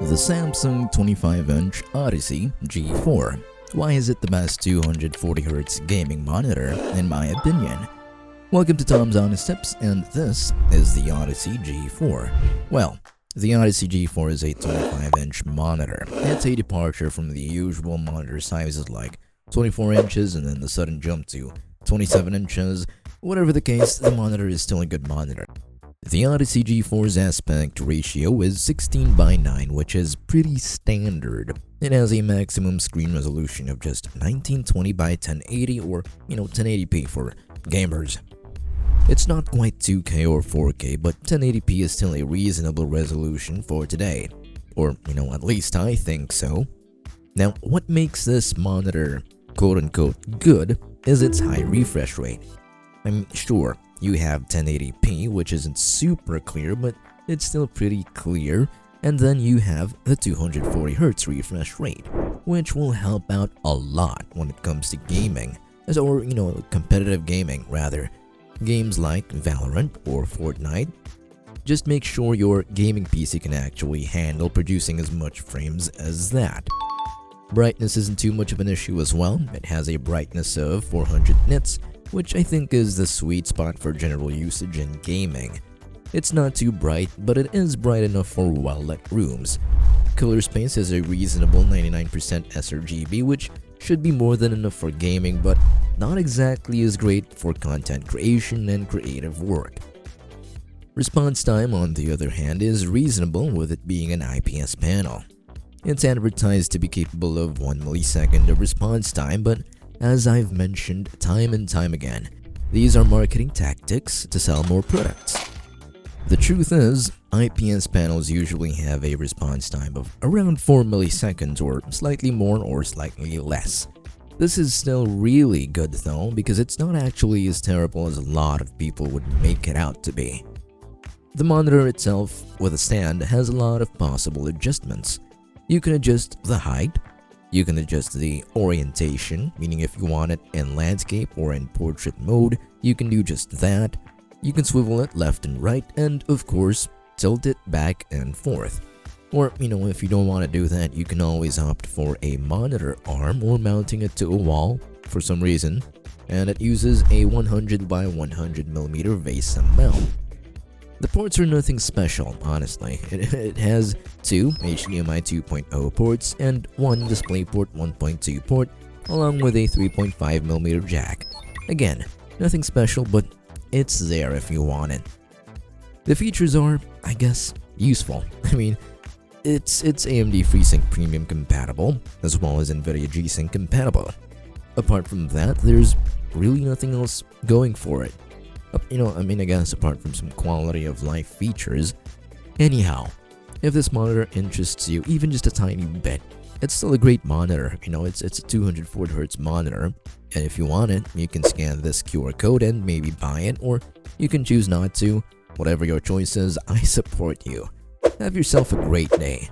The Samsung 25-inch Odyssey G4. Why is it the best 240Hz gaming monitor, in my opinion? Welcome to Tom's Honest Tips, and this is the Odyssey G4. Well, the Odyssey G4 is a 25-inch monitor. It's a departure from the usual monitor sizes like 24 inches and then the sudden jump to 27 inches. Whatever the case, the monitor is still a good monitor. The Odyssey G4's aspect ratio is 16:9, which is pretty standard. It has a maximum screen resolution of just 1920x1080 or 1080p for gamers. It's not quite 2K or 4K, but 1080p is still a reasonable resolution for today. Or, at least I think so. Now, what makes this monitor quote-unquote good is its high refresh rate. I mean, sure, you have 1080p, which isn't super clear, but it's still pretty clear. And then you have the 240Hz refresh rate, which will help out a lot when it comes to gaming, or competitive gaming rather. Games like Valorant or Fortnite. Just make sure your gaming PC can actually handle producing as much frames as that. Brightness isn't too much of an issue as well. It has a brightness of 400 nits, which I think is the sweet spot for general usage in gaming. It's not too bright, but it is bright enough for well-lit rooms. Color space is a reasonable 99% sRGB, which should be more than enough for gaming, but not exactly as great for content creation and creative work. Response time, on the other hand, is reasonable, with it being an IPS panel. It's advertised to be capable of 1 millisecond of response time, but as I've mentioned time and time again, these are marketing tactics to sell more products. The truth is, IPS panels usually have a response time of around 4 milliseconds or slightly more or slightly less. This is still really good though, because it's not actually as terrible as a lot of people would make it out to be. The monitor itself, with a stand, has a lot of possible adjustments. You can adjust the height. You can adjust the orientation, meaning if you want it in landscape or in portrait mode, you can do just that. You can swivel it left and right, and of course, tilt it back and forth. Or, if you don't want to do that, you can always opt for a monitor arm or mounting it to a wall for some reason, and it uses a 100 by 100mm vase mount. The ports are nothing special, honestly. It has 2 HDMI 2.0 ports and 1 DisplayPort 1.2 port, along with a 3.5mm jack. Again, nothing special, but it's there if you want it. The features are, I guess, useful. I mean, it's AMD FreeSync Premium compatible, as well as NVIDIA G-Sync compatible. Apart from that, there's really nothing else going for it. I guess apart from some quality of life features. Anyhow, if this monitor interests you even just a tiny bit, it's still a great monitor. It's a 240Hz monitor, and if you want it, you can scan this QR code and maybe buy it, or you can choose not to. Whatever your choice is, I support you. Have yourself a great day.